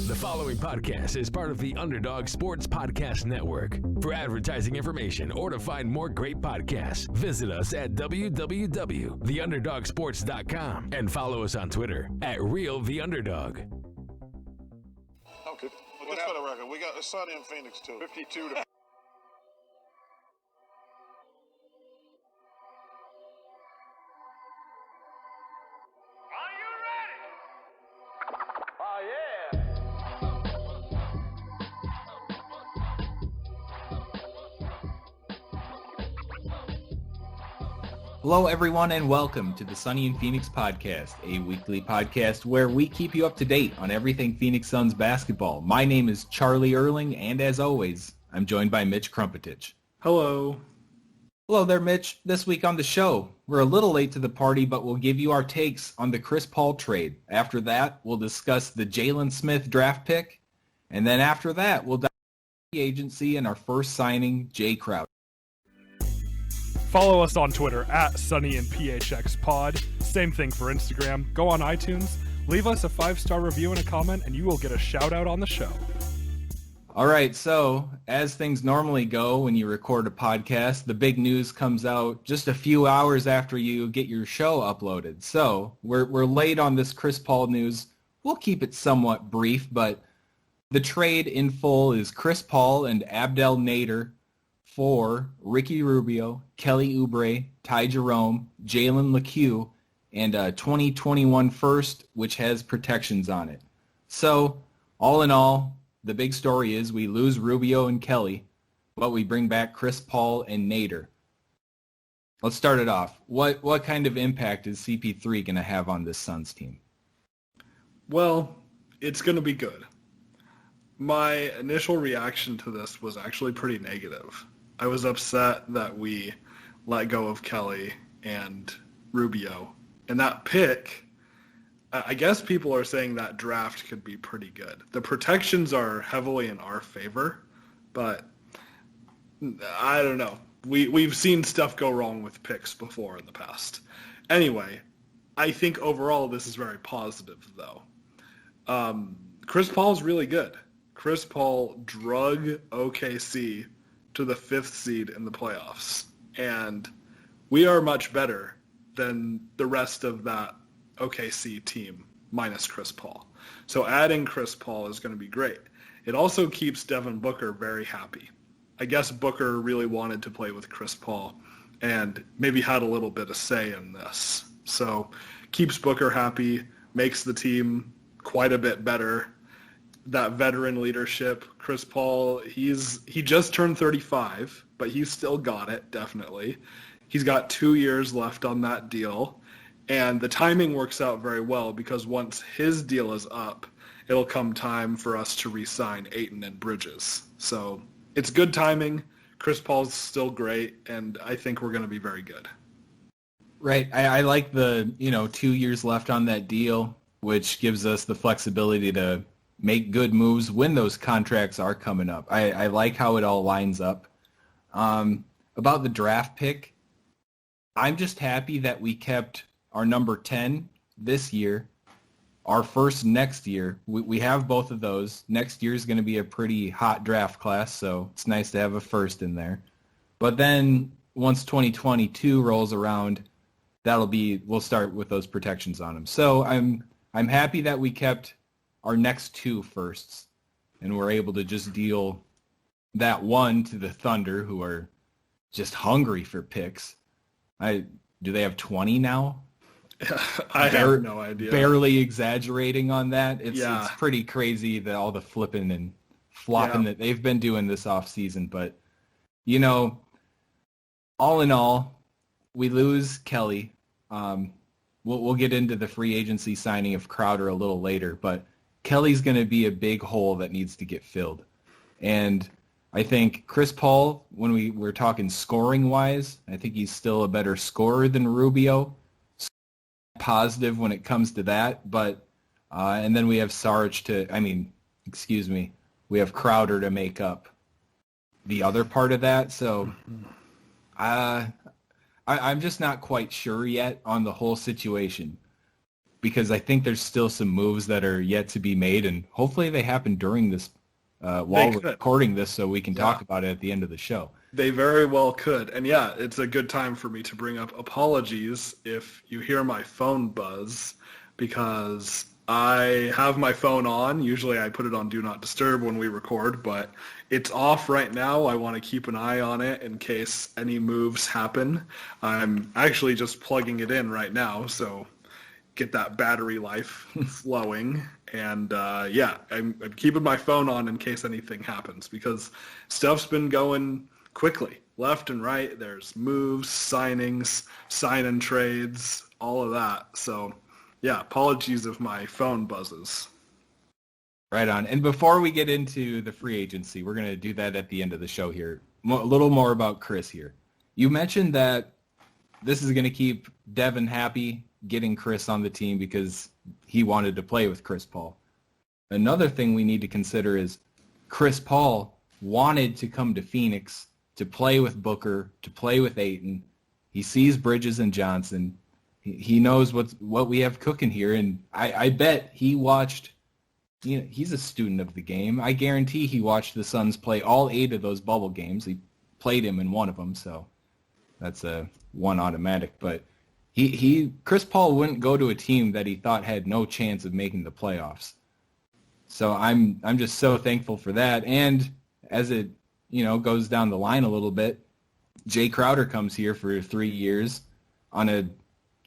The following podcast is part of the Underdog Sports Podcast Network. For advertising information or to find more great podcasts, visit us at www.theunderdogsports.com and follow us on Twitter at RealTheUnderdog. Okay. Well, just for the record, we got it's sunny in Phoenix too. 52 to. Hello, everyone, and welcome to the Sunny in Phoenix podcast, a weekly podcast where we keep you up to date on everything Phoenix Suns basketball. My name is Charlie Erling, and as always, I'm joined by Mitch Krmpotich. Hello. Hello there, Mitch. This week on the show, we're a little late to the party, but we'll give you our takes on the Chris Paul trade. After that, we'll discuss the Jalen Smith draft pick, and then after that, we'll dive into the agency and our first signing, Jae Crowder. Follow us on Twitter at SunnyandPHXPod. Same thing for Instagram. Go on iTunes, leave us a 5-star review and a comment, and you will get a shout-out on the show. All right, so as things normally go when you record a podcast, the big news comes out just a few hours after you get your show uploaded. So we're late on this Chris Paul news. We'll keep it somewhat brief, but the trade in full is Chris Paul and Abdel Nader for Ricky Rubio, Kelly Oubre, Ty Jerome, Jalen LeCue, and a 2021 first, which has protections on it. So, all in all, the big story is we lose Rubio and Kelly, but we bring back Chris Paul and Nader. Let's start it off. What kind of impact is CP3 going to have on this Suns team? Well, it's going to be good. My initial reaction to this was actually pretty negative. I was upset that we let go of Kelly and Rubio. And that pick, I guess people are saying that draft could be pretty good. The protections are heavily in our favor, but I don't know. We've seen stuff go wrong with picks before in the past. Anyway, I think overall this is very positive, though. Chris Paul's really good. Chris Paul drug OKC to the 5th seed in the playoffs. And we are much better than the rest of that OKC team minus Chris Paul. So adding Chris Paul is going to be great. It also keeps Devin Booker very happy. I guess Booker really wanted to play with Chris Paul and maybe had a little bit of say in this. So keeps Booker happy, makes the team quite a bit better. That veteran leadership, Chris Paul, he just turned 35, but he's still got it, definitely. He's got 2 years left on that deal, and the timing works out very well because once his deal is up, it'll come time for us to re-sign Ayton and Bridges. So it's good timing. Chris Paul's still great, and I think we're going to be very good. Right. I like the 2 years left on that deal, which gives us the flexibility to make good moves when those contracts are coming up. I like how it all lines up. About the draft pick, I'm just happy that we kept our number 10 this year, our first next year. We have both of those. Next year is going to be a pretty hot draft class, so it's nice to have a first in there. But then once 2022 rolls around, we'll start with those protections on them. So I'm happy that we kept our next 2 firsts, and we're able to just deal that one to the Thunder, who are just hungry for picks. Do they have 20 now? I have no idea. Barely exaggerating on that. It's pretty crazy that all the flipping and flopping that they've been doing this offseason. But, all in all, we lose Kelly. We'll get into the free agency signing of Crowder a little later, but Kelly's going to be a big hole that needs to get filled. And I think Chris Paul, when we're talking scoring-wise, I think he's still a better scorer than Rubio. Positive when it comes to that. But and then we have we have Crowder to make up the other part of that. So I'm just not quite sure yet on the whole situation. because I think there's still some moves that are yet to be made, and hopefully they happen during this while we're recording this so we can talk about it at the end of the show. They very well could. And yeah, it's a good time for me to bring up apologies if you hear my phone buzz, because I have my phone on. Usually I put it on Do Not Disturb when we record, but it's off right now. I want to keep an eye on it in case any moves happen. I'm actually just plugging it in right now, so get that battery life flowing. And I'm keeping my phone on in case anything happens, because stuff's been going quickly, left and right. There's moves, signings, sign-in trades, all of that. So yeah, apologies if my phone buzzes. Right on. And before we get into the free agency, we're going to do that at the end of the show here. A little more about Chris here. You mentioned that this is going to keep Devin happy, getting Chris on the team because he wanted to play with Chris Paul. Another thing we need to consider is Chris Paul wanted to come to Phoenix to play with Booker, to play with Ayton. He sees Bridges and Johnson. He knows what we have cooking here, and I bet he watched. He's a student of the game. I guarantee he watched the Suns play all 8 of those bubble games. He played him in one of them, so that's a one automatic. But Chris Paul wouldn't go to a team that he thought had no chance of making the playoffs. So I'm just so thankful for that. And as it goes down the line a little bit, Jae Crowder comes here for 3 years on a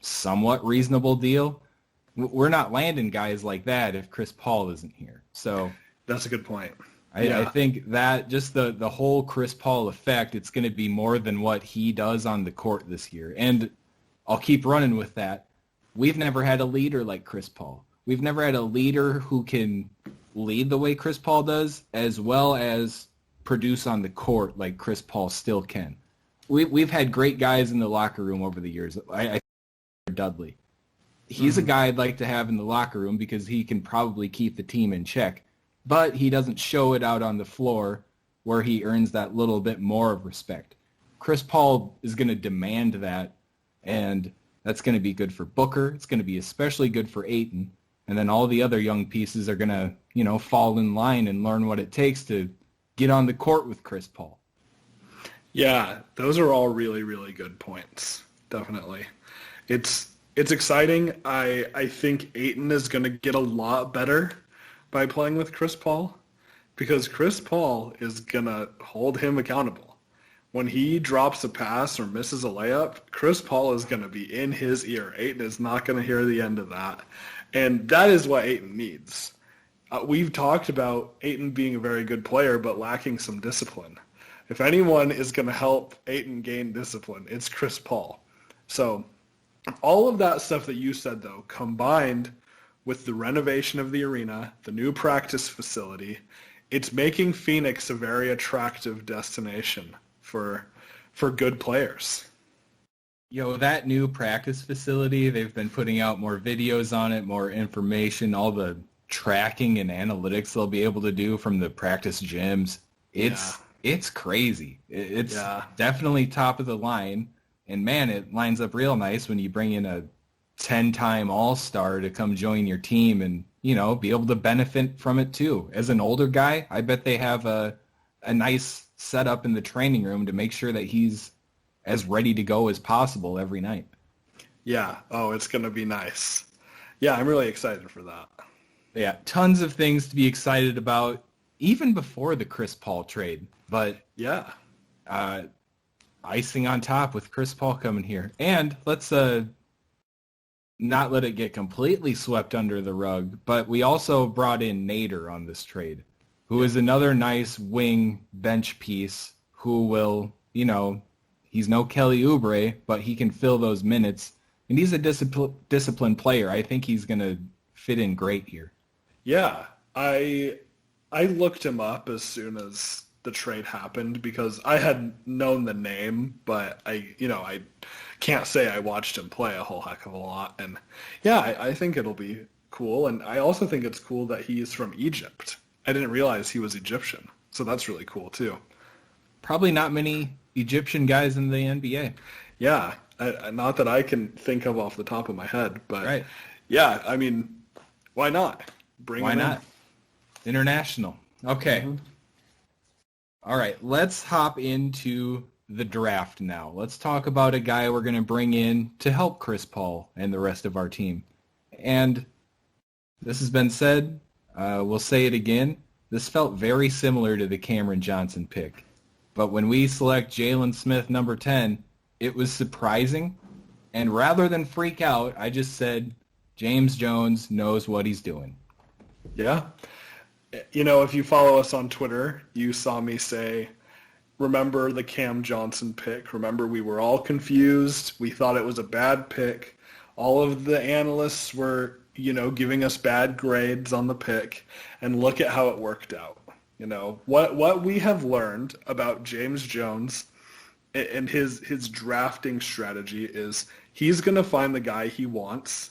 somewhat reasonable deal. We're not landing guys like that if Chris Paul isn't here. So that's a good point. I think that just the whole Chris Paul effect, it's going to be more than what he does on the court this year. And I'll keep running with that. We've never had a leader like Chris Paul. We've never had a leader who can lead the way Chris Paul does, as well as produce on the court like Chris Paul still can. We've had great guys in the locker room over the years. I Dudley. He's a guy I'd like to have in the locker room because he can probably keep the team in check, but he doesn't show it out on the floor where he earns that little bit more of respect. Chris Paul is going to demand that, and that's going to be good for Booker. It's going to be especially good for Ayton, and then all the other young pieces are going to, fall in line and learn what it takes to get on the court with Chris Paul. Yeah, those are all really, really good points. Definitely. It's exciting. I think Ayton is going to get a lot better by playing with Chris Paul, because Chris Paul is going to hold him accountable. When he drops a pass or misses a layup, Chris Paul is going to be in his ear. Ayton is not going to hear the end of that. And that is what Ayton needs. We've talked about Ayton being a very good player, but lacking some discipline. If anyone is going to help Ayton gain discipline, it's Chris Paul. So all of that stuff that you said, though, combined with the renovation of the arena, the new practice facility, it's making Phoenix a very attractive destination for good players. That new practice facility, they've been putting out more videos on it, more information, all the tracking and analytics they'll be able to do from the practice gyms. It's crazy. It's definitely top of the line. And man, it lines up real nice when you bring in a 10-time All-Star to come join your team and, be able to benefit from it too. As an older guy, I bet they have a nice setup in the training room to make sure that he's as ready to go as possible every night. Yeah. Oh, it's going to be nice. Yeah, I'm really excited for that. Yeah, tons of things to be excited about, even before the Chris Paul trade. But yeah, icing on top with Chris Paul coming here. And let's not let it get completely swept under the rug, but we also brought in Nader on this trade, who is another nice wing bench piece who will, he's no Kelly Oubre, but he can fill those minutes. And he's a disciplined player. I think he's going to fit in great here. Yeah, I looked him up as soon as the trade happened because I had known the name, but I can't say I watched him play a whole heck of a lot. And yeah, I think it'll be cool. And I also think it's cool that he's from Egypt. I didn't realize he was Egyptian, so that's really cool too. Probably not many Egyptian guys in the NBA. Yeah, not that I can think of off the top of my head, but right. Yeah, I mean, why not? Why not? International. Okay. Mm-hmm. All right, let's hop into the draft now. Let's talk about a guy we're going to bring in to help Chris Paul and the rest of our team. And this has been said. We'll say it again. This felt very similar to the Cameron Johnson pick. But when we select Jalen Smith, number 10, it was surprising. And rather than freak out, I just said, James Jones knows what he's doing. Yeah. You know, if you follow us on Twitter, you saw me say, remember the Cam Johnson pick. Remember, we were all confused. We thought it was a bad pick. All of the analysts were, giving us bad grades on the pick. And look at how it worked out. What we have learned about James Jones and his drafting strategy is he's going to find the guy he wants,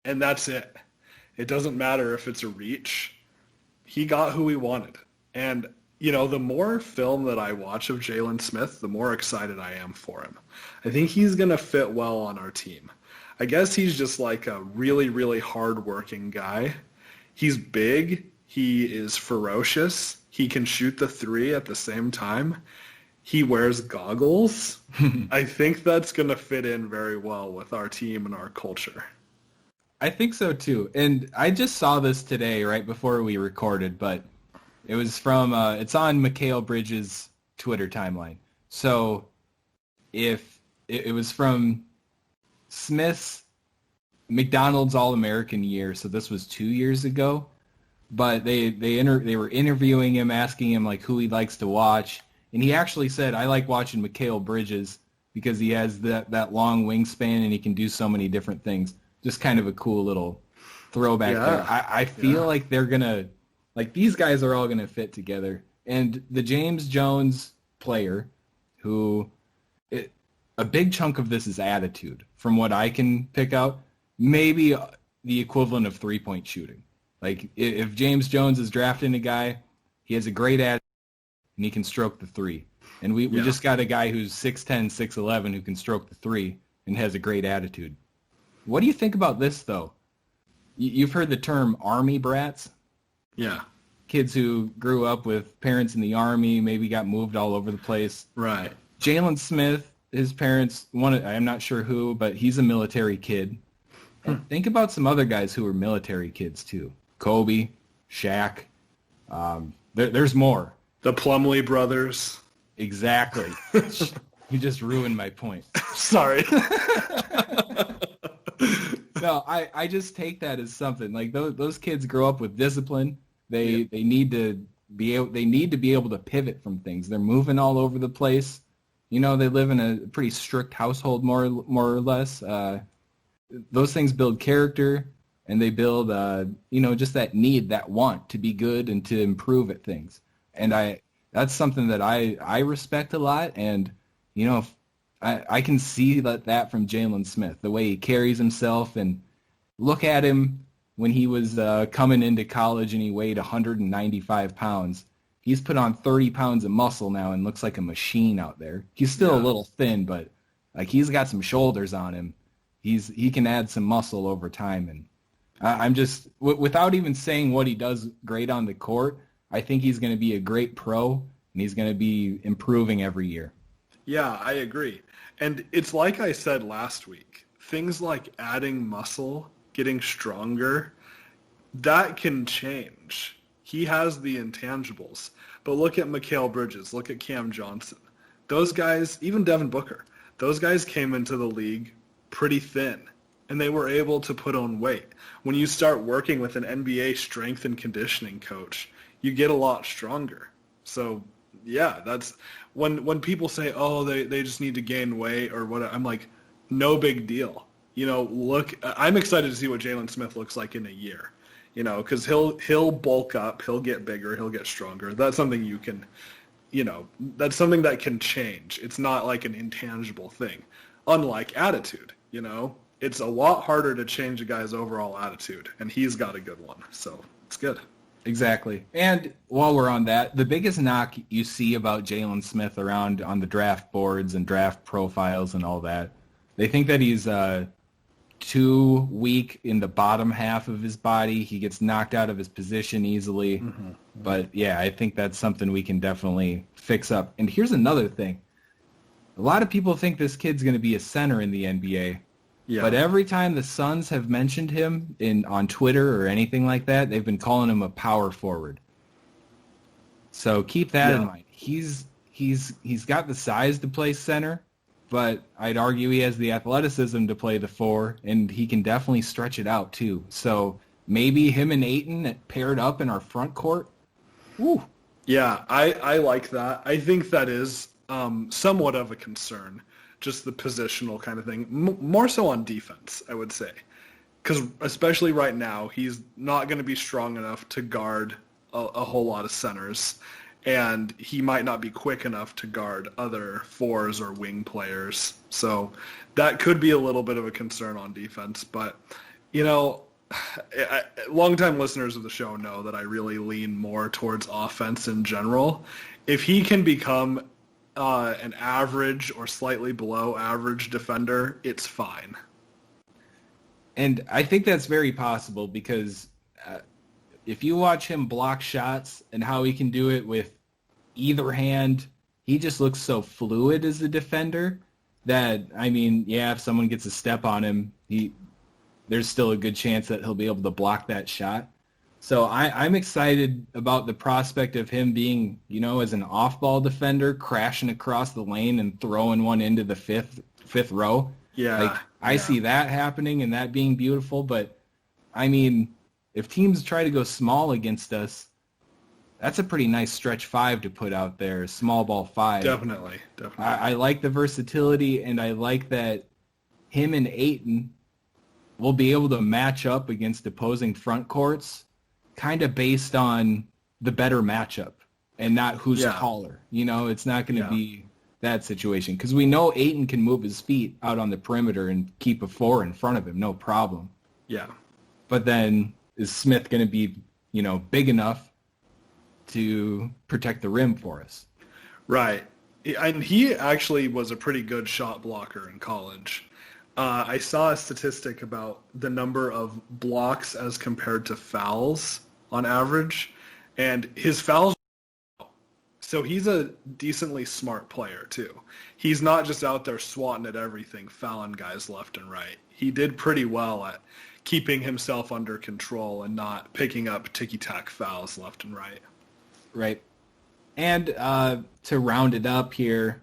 and that's it. It doesn't matter if it's a reach. He got who he wanted. And, the more film that I watch of Jalen Smith, the more excited I am for him. I think he's going to fit well on our team. I guess he's just like a really, really hard-working guy. He's big. He is ferocious. He can shoot the three at the same time. He wears goggles. I think that's going to fit in very well with our team and our culture. I think so too. And I just saw this today right before we recorded, but it was from, it's on Mikal Bridges' Twitter timeline. So if it was from Smith's McDonald's All-American year, so this was 2 years ago, but they were interviewing him, asking him like who he likes to watch. And he actually said, I like watching Mikal Bridges because he has that long wingspan and he can do so many different things. Just kind of a cool little throwback there. I feel like they're going to, like these guys are all going to fit together. And the James Jones player, a big chunk of this is attitude. From what I can pick out, maybe the equivalent of three-point shooting. Like if James Jones is drafting a guy, he has a great attitude and he can stroke the three. And we just got a guy who's 6'10", 6'11", who can stroke the three and has a great attitude. What do you think about this, though? You've heard the term Army brats? Yeah. Kids who grew up with parents in the Army, maybe got moved all over the place. Right. Jalen Smith, his parents, I'm not sure who, but he's a military kid. And think about some other guys who were military kids, too. Kobe, Shaq. There's more. The Plumlee brothers. Exactly. You just ruined my point. Sorry. No, I just take that as something like those kids grow up with discipline. They need to be able to pivot from things. They're moving all over the place. They live in a pretty strict household, more or less. Those things build character, and they build just that need, that want to be good and to improve at things. And that's something that I respect a lot. And I can see that from Jalen Smith, the way he carries himself, and look at him when he was coming into college and he weighed 195 pounds. He's put on 30 pounds of muscle now and looks like a machine out there. He's still a little thin, but like he's got some shoulders on him. He can add some muscle over time. And I'm just, without even saying what he does great on the court, I think he's going to be a great pro, and he's going to be improving every year. Yeah, I agree. And it's like I said last week, things like adding muscle, getting stronger, that can change. He has the intangibles. But look at Mikal Bridges, look at Cam Johnson. Those guys, even Devin Booker, those guys came into the league pretty thin, and they were able to put on weight. When you start working with an NBA strength and conditioning coach, you get a lot stronger. So, yeah, that's when people say, oh, they just need to gain weight or what, I'm like, no big deal. Look, I'm excited to see what Jalen Smith looks like in a year, because he'll bulk up, he'll get bigger, he'll get stronger. That's something you can, that's something that can change. It's not like an intangible thing. Unlike attitude, it's a lot harder to change a guy's overall attitude, and he's got a good one. So it's good. Exactly. And while we're on that, the biggest knock you see about Jalen Smith around on the draft boards and draft profiles and all that, they think that he's too weak in the bottom half of his body. He gets knocked out of his position easily. But yeah, I think that's something we can definitely fix up. And here's another thing. A lot of people think this kid's going to be a center in the NBA. Yeah. But every time the Suns have mentioned him on Twitter or anything like that, they've been calling him a power forward. So keep that in mind. He's got the size to play center, but I'd argue he has the athleticism to play the 4, and he can definitely stretch it out too. So maybe him and Ayton paired up in our front court. Woo. Yeah, I like that. I think that is somewhat of a concern, just the positional kind of thing. More so on defense, I would say. Because especially right now, he's not going to be strong enough to guard a whole lot of centers. And he might not be quick enough to guard other 4s or wing players. So that could be a little bit of a concern on defense. But, longtime listeners of the show know that I really lean more towards offense in general. If he can become an average or slightly below average defender, it's fine. And I think that's very possible because if you watch him block shots and how he can do it with either hand, he just looks so fluid as a defender that, if someone gets a step on him, there's still a good chance that he'll be able to block that shot. So I'm excited about the prospect of him being, as an off-ball defender, crashing across the lane and throwing one into the fifth row. Yeah. I see that happening and that being beautiful, but, if teams try to go small against us, that's a pretty nice stretch 5 to put out there, small ball 5. Definitely. I like the versatility, and I like that him and Ayton will be able to match up against opposing front courts kind of based on the better matchup and not who's taller. It's not going to be that situation because we know Ayton can move his feet out on the perimeter and keep a 4 in front of him, no problem. Yeah. But then is Smith going to be, big enough to protect the rim for us? Right. And he actually was a pretty good shot blocker in college. I saw a statistic about the number of blocks as compared to fouls on average, and his fouls. So he's a decently smart player too. He's not just out there swatting at everything, fouling guys left and right. He did pretty well at keeping himself under control and not picking up ticky-tack fouls left and right. Right. And to round it up here,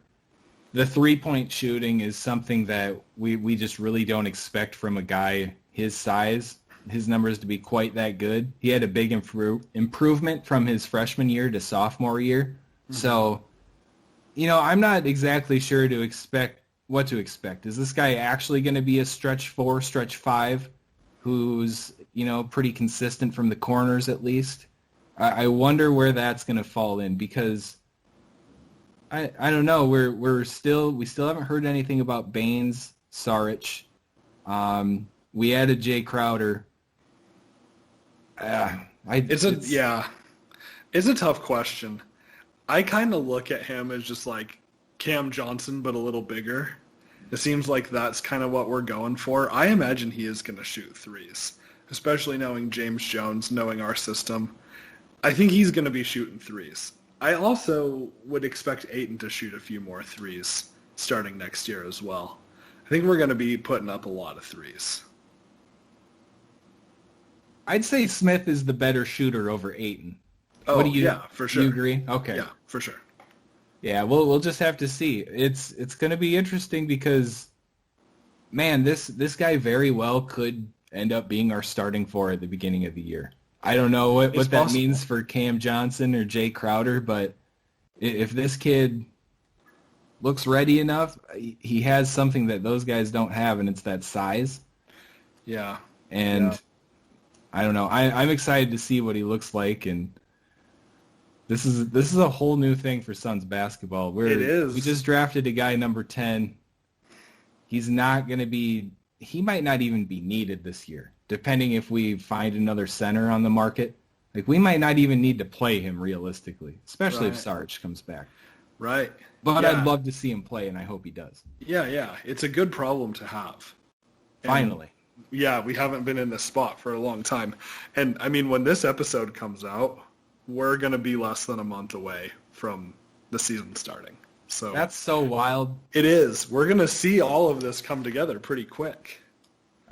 the three-point shooting is something that we just really don't expect from a guy his size, his numbers to be quite that good. He had a big improvement from his freshman year to sophomore year. Mm-hmm. So, I'm not exactly sure what to expect. Is this guy actually going to be a stretch 4, stretch 5, who's, pretty consistent from the corners at least? I wonder where that's going to fall in because I don't know. We still haven't heard anything about Baines, Saric. We added Jae Crowder. It's a tough question. I kind of look at him as just like Cam Johnson, but a little bigger. It seems like that's kind of what we're going for. I imagine he is going to shoot threes, especially knowing James Jones, knowing our system. I think he's going to be shooting threes. I also would expect Ayton to shoot a few more threes starting next year as well. I think we're going to be putting up a lot of threes. I'd say Smith is the better shooter over Ayton. Oh, yeah, for sure. You agree? Okay. Yeah, for sure. Yeah, we'll just have to see. It's going to be interesting because, man, this guy very well could end up being our starting 4 at the beginning of the year. I don't know what that means for Cam Johnson or Jae Crowder, but if this kid looks ready enough, he has something that those guys don't have, and it's that size. Yeah. And I don't know. I'm excited to see what he looks like, and this is a whole new thing for Suns basketball. It is. We just drafted a guy number 10. He might not even be needed this year, depending if we find another center on the market. Like, we might not even need to play him realistically, especially if Saric comes back. Right. But I'd love to see him play, and I hope he does. Yeah. It's a good problem to have. Finally. Yeah, we haven't been in this spot for a long time. And I mean, when this episode comes out, we're going to be less than a month away from the season starting. So That's so wild. it is. We're going to see all of this come together pretty quick.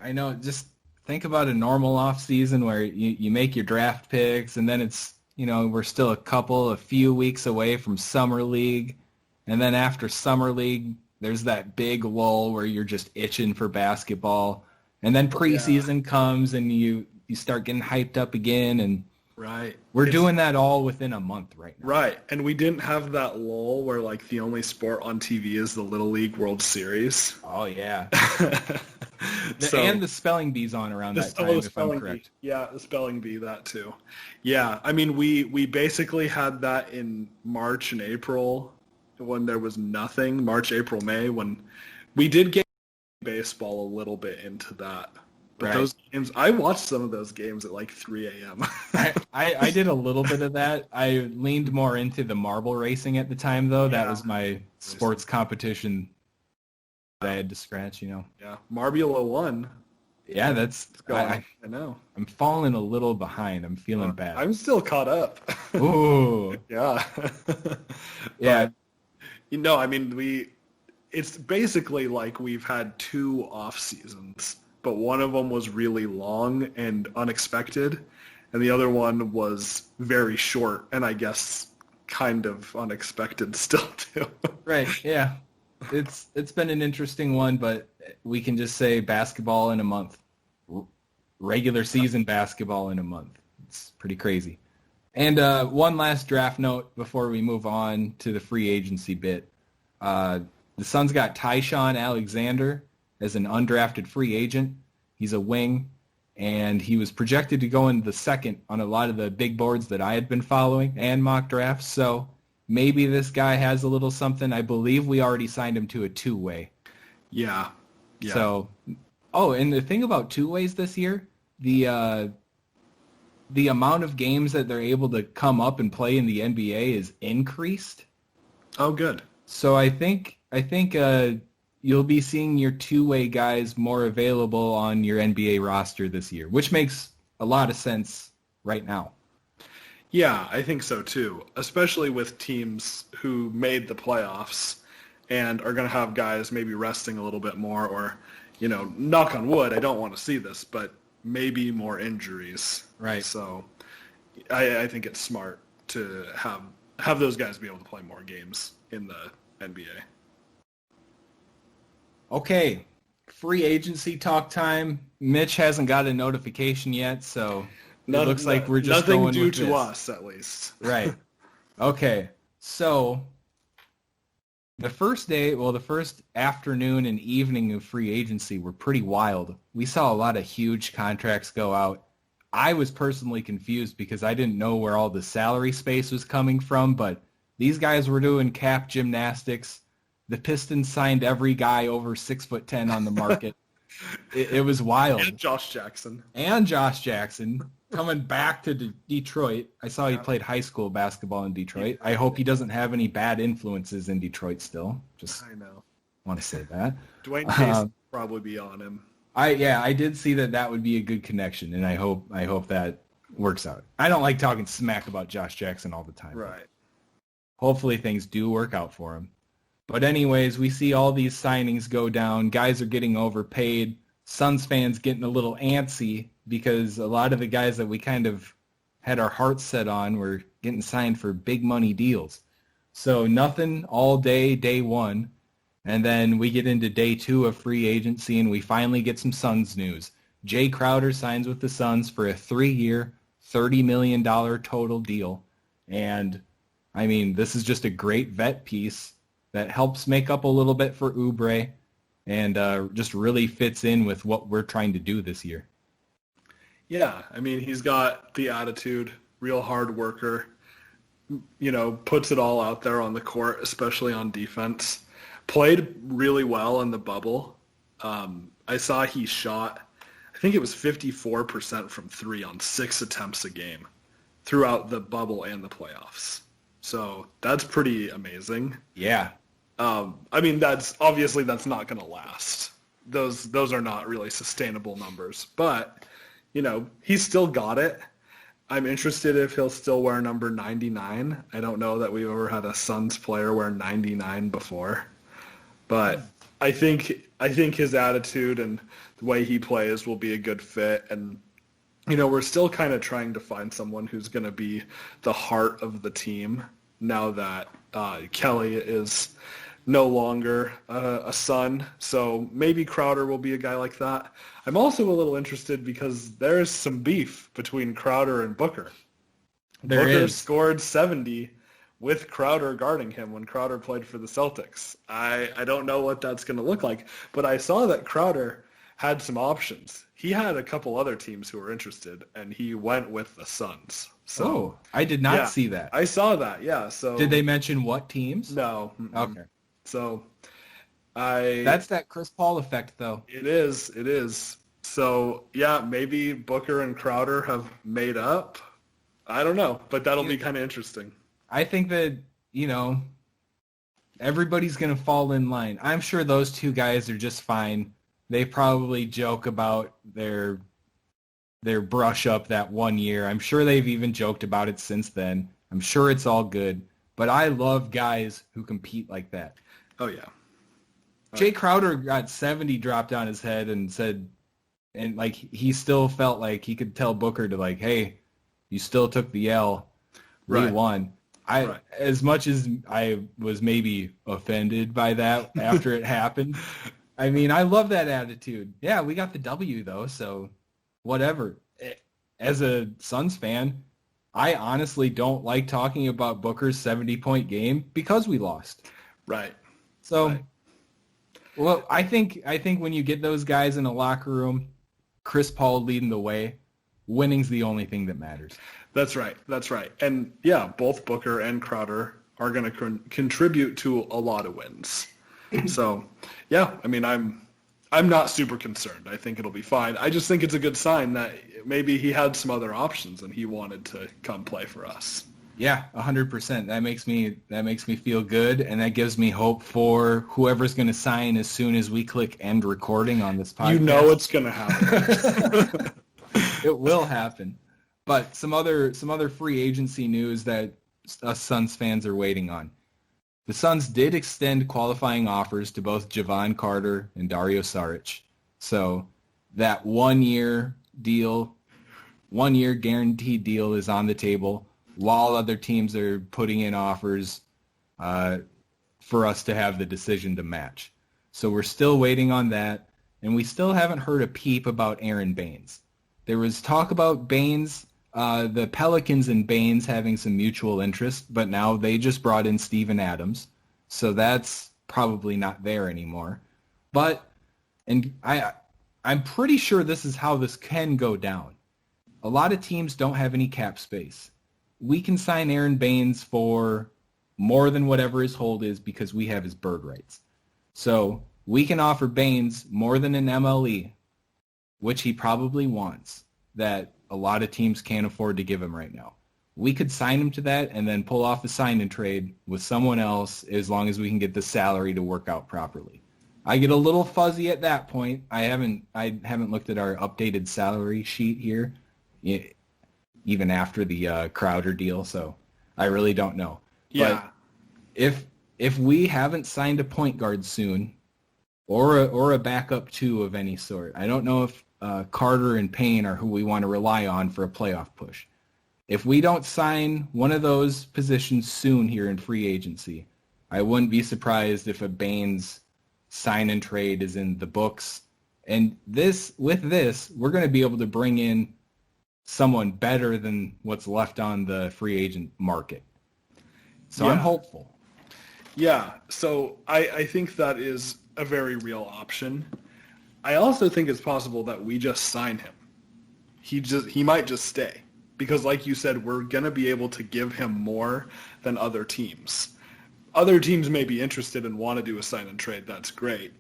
I know. Just think about a normal off season where you make your draft picks, and then it's, we're still a few weeks away from Summer League. And then after Summer League, there's that big lull where you're just itching for basketball. And then preseason comes and you start getting hyped up again. And Right. we're doing that all within a month right now. Right. And we didn't have that lull where like the only sport on TV is the Little League World Series. Oh, yeah. So- and the spelling bee's on around that time, if I'm correct. Yeah, the spelling bee, that too. Yeah, I mean, we basically had that in March and April when there was nothing. March, April, May, when we did get baseball a little bit into that. But Right. those games, I watched some of those games at like 3 a.m. I did a little bit of that. I leaned more into the marble racing at the time, though. That was my sports competition that I had to scratch, Yeah, Marbula won. Yeah, that's... I know. I'm falling a little behind. I'm feeling bad. I'm still caught up. Ooh. Yeah. Yeah. I mean, it's basically like we've had 2 off seasons, but one of them was really long and unexpected, and the other one was very short and I guess kind of unexpected still too. Right, yeah. It's been an interesting one, but we can just say basketball in a month. Regular season basketball in a month. It's pretty crazy. And one last draft note before we move on to the free agency bit. The Suns got Ty-Shon Alexander as an undrafted free agent. He's a wing, and he was projected to go in the second on a lot of the big boards that I had been following and mock drafts. So maybe this guy has a little something. I believe we already signed him to a 2-way. Yeah. So, and the thing about 2-ways this year, the amount of games that they're able to come up and play in the NBA is increased. Oh, good. So I think you'll be seeing your 2-way guys more available on your NBA roster this year, which makes a lot of sense right now. Yeah, I think so too, especially with teams who made the playoffs and are going to have guys maybe resting a little bit more or, knock on wood, I don't want to see this, but maybe more injuries. Right. So I think it's smart to have those guys be able to play more games in the NBA. Okay, free agency talk time. Mitch hasn't got a notification yet, so it looks like we're just nothing going due with to this. us, at least. Right. Okay, so the first afternoon and evening of free agency were pretty wild. We saw a lot of huge contracts go out. I was personally confused because I didn't know where all the salary space was coming from, but these guys were doing cap gymnastics. The Pistons signed every guy over 6'10" on the market. It was wild. And Josh Jackson coming back to Detroit. I saw he played high school basketball in Detroit. I hope he doesn't have any bad influences in Detroit still. I know. Want to say that. Dwayne Case will probably be on him. I did see that would be a good connection, and I hope that works out. I don't like talking smack about Josh Jackson all the time. Right. Hopefully things do work out for him. But anyways, we see all these signings go down. Guys are getting overpaid. Suns fans getting a little antsy because a lot of the guys that we kind of had our hearts set on were getting signed for big money deals. So nothing all day one. And then we get into day 2 of free agency, and we finally get some Suns news. Jae Crowder signs with the Suns for a 3-year, $30 million total deal. And, I mean, this is just a great vet piece that helps make up a little bit for Oubre and just really fits in with what we're trying to do this year. Yeah, I mean, he's got the attitude, real hard worker, puts it all out there on the court, especially on defense. Played really well in the bubble. I saw he shot, I think it was 54% from 3 on 6 attempts a game throughout the bubble and the playoffs. So that's pretty amazing. Yeah. I mean, that's not going to last. those are not really sustainable numbers. But, he's still got it. I'm interested if he'll still wear number 99. I don't know that we've ever had a Suns player wear 99 before. But I think his attitude and the way he plays will be a good fit. And, we're still kind of trying to find someone who's going to be the heart of the team now that Kelly is no longer a Sun. So maybe Crowder will be a guy like that. I'm also a little interested because there's some beef between Crowder and Booker. Booker scored 70 with Crowder guarding him when Crowder played for the Celtics. I don't know what that's going to look like, but I saw that Crowder had some options. He had a couple other teams who were interested, and he went with the Suns. So I did not see that. I saw that, yeah. So did they mention what teams? No. Okay. So that's that Chris Paul effect, though. It is. So, yeah, maybe Booker and Crowder have made up. I don't know, but that'll be kind of interesting. I think that, everybody's going to fall in line. I'm sure those two guys are just fine. They probably joke about their brush up that 1 year. I'm sure they've even joked about it since then. I'm sure it's all good. But I love guys who compete like that. Oh, yeah. Jae Crowder got 70 dropped on his head and said, and like he still felt like he could tell Booker to like, hey, you still took the L. We won. As much as I was maybe offended by that after it happened, I mean, I love that attitude. Yeah, we got the W though, so whatever. As a Suns fan, I honestly don't like talking about Booker's 70-point game because we lost. Right. So, well, I think when you get those guys in a locker room, Chris Paul leading the way, winning's the only thing that matters. That's right. And yeah, both Booker and Crowder are going to contribute to a lot of wins. So, yeah, I mean, I'm not super concerned. I think it'll be fine. I just think it's a good sign that maybe he had some other options and he wanted to come play for us. Yeah, 100%. That makes me feel good, and that gives me hope for whoever's going to sign as soon as we click end recording on this podcast. It's going to happen. It will happen. But some other free agency news that us Suns fans are waiting on. The Suns did extend qualifying offers to both Javon Carter and Dario Saric. So that 1 year deal, 1 year guaranteed deal is on the table while other teams are putting in offers for us to have the decision to match. So we're still waiting on that, and we still haven't heard a peep about Aaron Baines. There was talk about Baines, the Pelicans and Baines having some mutual interest, but now they just brought in Steven Adams, so that's probably not there anymore. And I'm pretty sure this is how this can go down. A lot of teams don't have any cap space. We can sign Aaron Baines for more than whatever his hold is because we have his bird rights. So we can offer Baines more than an MLE, which he probably wants, that a lot of teams can't afford to give him right now. We could sign him to that and then pull off a sign and trade with someone else as long as we can get the salary to work out properly. I get a little fuzzy at that point. I haven't looked at our updated salary sheet here, even after the Crowder deal, so I really don't know. Yeah. But if we haven't signed a point guard soon, or a backup two of any sort, I don't know if Carter and Payne are who we want to rely on for a playoff push. If we don't sign one of those positions soon here in free agency, I wouldn't be surprised if a Baines sign and trade is in the books. And with this, we're going to be able to bring in someone better than what's left on the free agent market. So I'm hopeful. Yeah, so I think that is a very real option. I also think it's possible that we just sign him. He might just stay. Because like you said, we're going to be able to give him more than other teams. Other teams may be interested and want to do a sign and trade. That's great.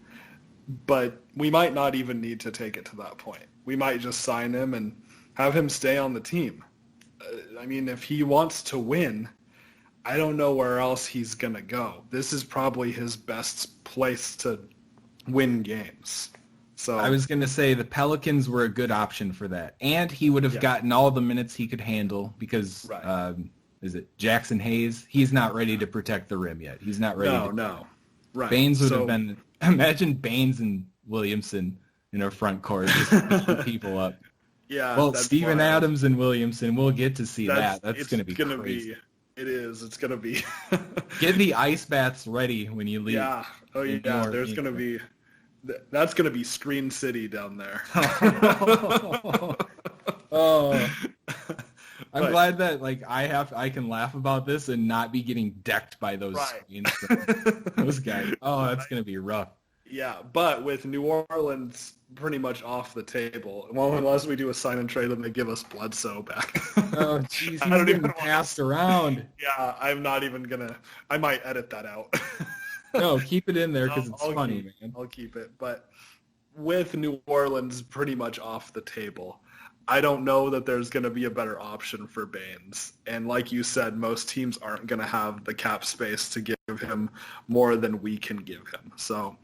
But we might not even need to take it to that point. We might just sign him and have him stay on the team. I mean, if he wants to win, I don't know where else he's going to go. This is probably his best place to win games. So I was going to say the Pelicans were a good option for that. And he would have gotten all the minutes he could handle because, is it Jackson Hayes? He's not ready to protect the rim yet. He's not ready. No. Right. Baines would have been, imagine Baines and Williamson in our front court just pushing people up. Yeah. Well, Steven Adams and Williamson, we'll get to see that. That's going to be crazy. It is. It's going to be. Get the ice baths ready when you leave. Yeah. Oh, yeah. There's going to be. That's going to be Screen City down there. Oh. I'm glad that I can laugh about this and not be getting decked by those screens. Those guys. Oh, that's going to be rough. Yeah, but with New Orleans pretty much off the table, well, unless we do a sign and trade and they give us Bledsoe back. Oh, jeez, he's getting passed around. Yeah, I'm not even gonna. I might edit that out. No, keep it in there because it's funny, man. I'll keep it. But with New Orleans pretty much off the table, I don't know that there's going to be a better option for Baines. And like you said, most teams aren't going to have the cap space to give him more than we can give him. So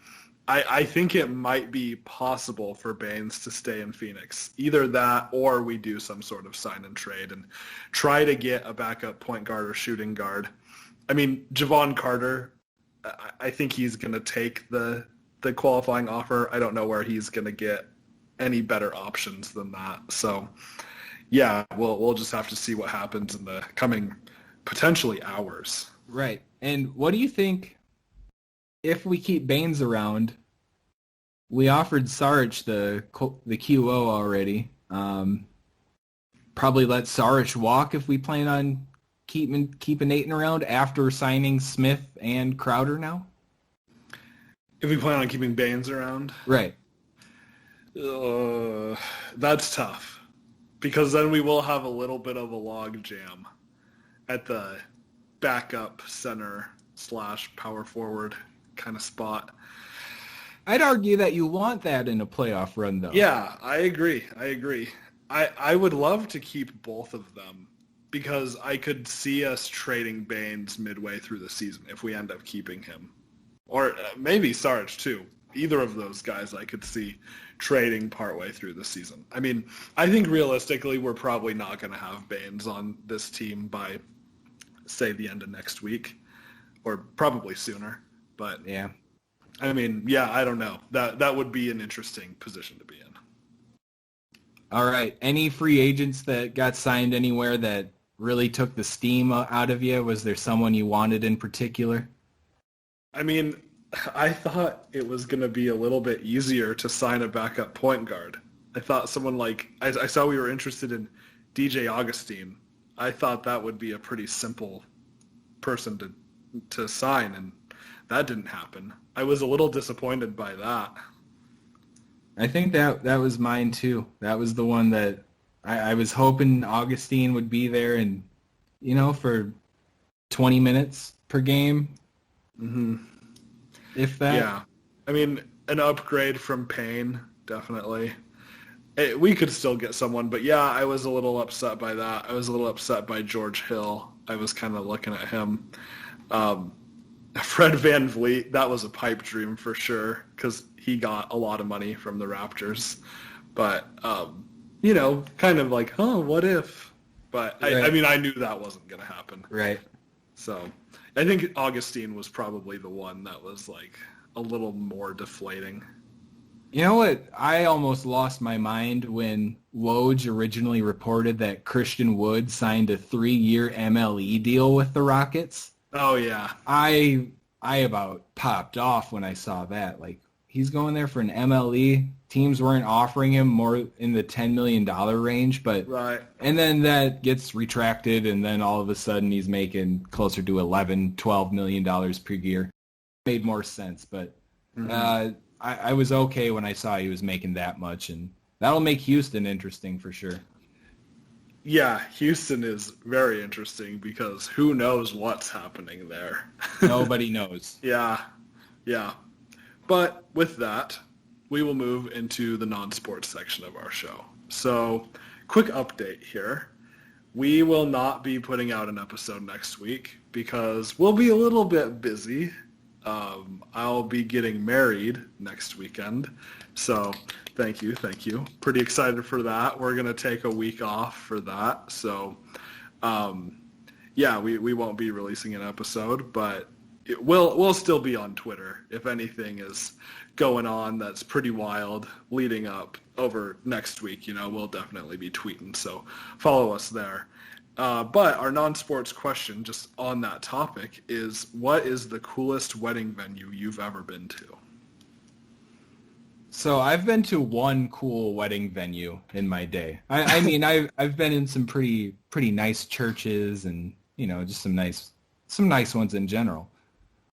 I think it might be possible for Baines to stay in Phoenix. Either that or we do some sort of sign and trade and try to get a backup point guard or shooting guard. I mean, Javon Carter, I think he's going to take the qualifying offer. I don't know where he's going to get any better options than that. So, yeah, we'll just have to see what happens in the coming potentially hours. Right. And what do you think if we keep Baines around? We offered Saric the QO already. Probably let Saric walk if we plan on keeping Ayton around after signing Smith and Crowder now? If we plan on keeping Baines around? Right. That's tough. Because then we will have a little bit of a log jam at the backup center / power forward kind of spot. I'd argue that you want that in a playoff run, though. Yeah, I agree. I would love to keep both of them because I could see us trading Baines midway through the season if we end up keeping him. Or maybe Saric, too. Either of those guys I could see trading partway through the season. I mean, I think realistically we're probably not going to have Baines on this team by, say, the end of next week. Or probably sooner. But, yeah. I mean, yeah, I don't know. That would be an interesting position to be in. All right. Any free agents that got signed anywhere that really took the steam out of you? Was there someone you wanted in particular? I mean, I thought it was going to be a little bit easier to sign a backup point guard. I thought someone like, I saw we were interested in DJ Augustine. I thought that would be a pretty simple person to sign, and that didn't happen. I was a little disappointed by that. I think that was mine too. That was the one that I was hoping Augustine would be there and, for 20 minutes per game. Mm-hmm. If that. Yeah. I mean, an upgrade from Payne, definitely. We could still get someone, but yeah, I was a little upset by that. I was a little upset by George Hill. I was kind of looking at him. Fred VanVleet, that was a pipe dream for sure because he got a lot of money from the Raptors. But, kind of like, what if? But, right. I mean, I knew that wasn't going to happen. Right. So I think Augustine was probably the one that was like a little more deflating. You know what? I almost lost my mind when Woj originally reported that Christian Wood signed a 3-year MLE deal with the Rockets. Oh, yeah. I about popped off when I saw that. Like, he's going there for an MLE. Teams weren't offering him more in the $10 million range, but right. And then that gets retracted, and then all of a sudden he's making closer to $11, $12 million per year. Made more sense, but I was okay when I saw he was making that much, and that'll make Houston interesting for sure. Yeah, Houston is very interesting because who knows what's happening there. Nobody knows. Yeah. But with that, we will move into the non-sports section of our show. So, quick update here. We will not be putting out an episode next week because we'll be a little bit busy. I'll be getting married next weekend. So thank you. Pretty excited for that. We're going to take a week off for that. So we won't be releasing an episode, but we'll still be on Twitter if anything is going on that's pretty wild leading up over next week. We'll definitely be tweeting, so follow us there. But our non-sports question, just on that topic, is what is the coolest wedding venue you've ever been to? So I've been to one cool wedding venue in my day. I mean, I've been in some pretty nice churches and just some nice ones in general.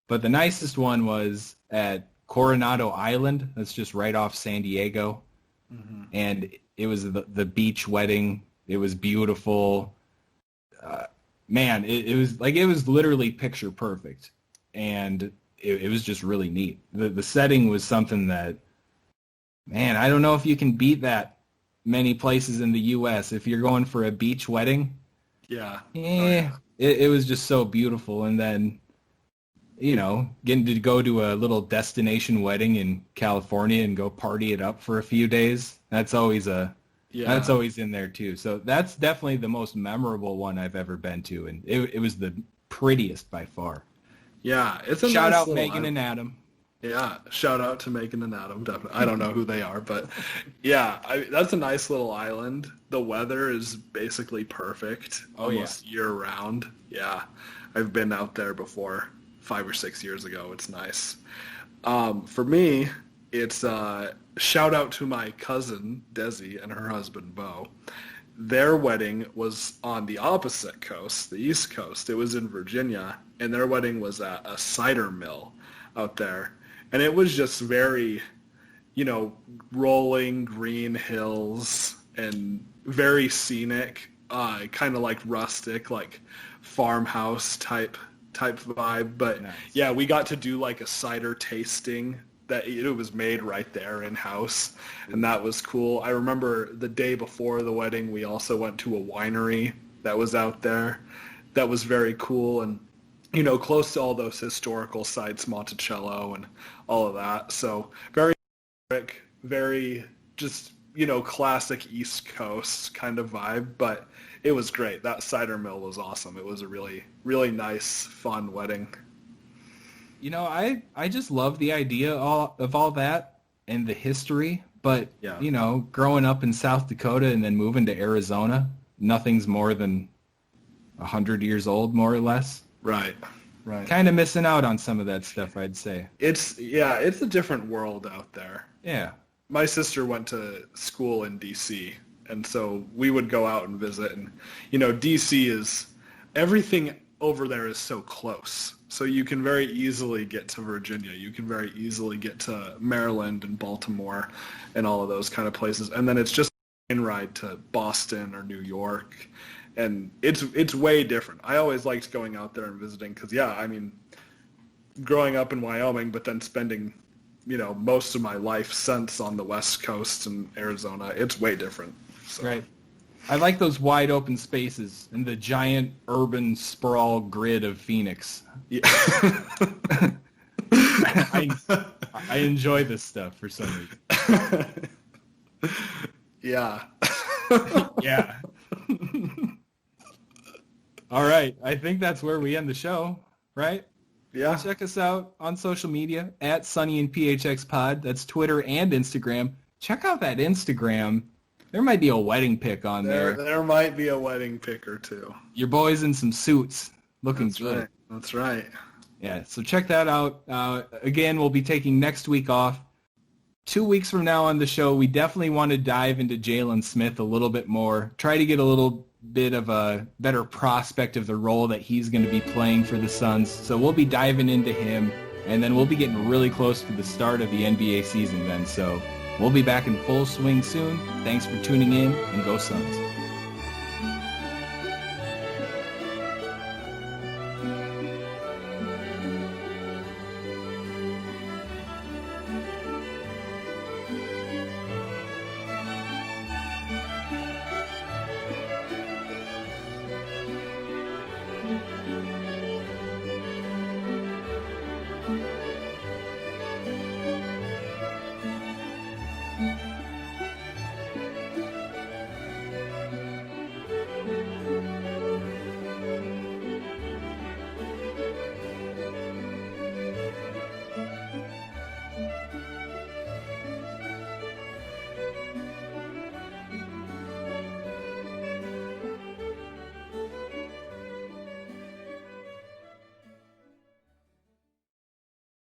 But the nicest one was at Coronado Island. That's just right off San Diego. Mm-hmm. And it was the beach wedding. It was beautiful. Man, it was literally picture perfect. And it was just really neat. The setting was something that, man, I don't know if you can beat that many places in the U.S. If you're going for a beach wedding. Yeah. It was just so beautiful. And then, getting to go to a little destination wedding in California and go party it up for a few days, that's always in there too. So that's definitely the most memorable one I've ever been to, and it was the prettiest by far. Yeah, it's a shout nice out Megan and Adam. Yeah, shout out to Megan and Adam. Definitely, I don't know who they are, but yeah, that's a nice little island. The weather is basically perfect, almost year round. Yeah, I've been out there before 5 or 6 years ago. It's nice. For me, it's shout out to my cousin Desi and her husband Bo. Their wedding was on the opposite coast, the East Coast. It was in Virginia, and their wedding was at a cider mill out there. And it was just very, rolling green hills and very scenic, kind of like rustic, like farmhouse type vibe. But nice. Yeah, we got to do like a cider tasting that it was made right there in-house, and that was cool. I remember the day before the wedding, we also went to a winery that was out there. That was very cool, and close to all those historical sites, Monticello and all of that. So very just, classic East Coast kind of vibe, but it was great. That cider mill was awesome. It was a really, really nice, fun wedding. I just love the idea of all that and the history, but, growing up in South Dakota and then moving to Arizona, nothing's more than 100 years old, more or less. Right. Kind of missing out on some of that stuff, I'd say. It's a different world out there. Yeah. My sister went to school in D.C., and so we would go out and visit. And, D.C. is, everything over there is so close. So you can very easily get to Virginia. You can very easily get to Maryland and Baltimore and all of those kind of places. And then it's just a ride to Boston or New York. And it's way different. I always liked going out there and visiting because, growing up in Wyoming, but then spending, most of my life since on the West Coast and Arizona, it's way different. So. Right. I like those wide open spaces and the giant urban sprawl grid of Phoenix. Yeah. I enjoy this stuff for some reason. Yeah. Yeah. All right. I think that's where we end the show, right? Yeah. Check us out on social media at Sunny and PHX Pod. That's Twitter and Instagram. Check out that Instagram. There might be a wedding pic on there. There might be a wedding pic or two. Your boy's in some suits. Looking good. Right. That's right. Yeah, so check that out. Again, we'll be taking next week off. 2 weeks from now on the show, we definitely want to dive into Jalen Smith a little bit more, try to get a little bit of a better prospect of the role that he's going to be playing for the Suns. So we'll be diving into him, and then we'll be getting really close to the start of the NBA season then. So we'll be back in full swing soon. Thanks for tuning in, and go Suns.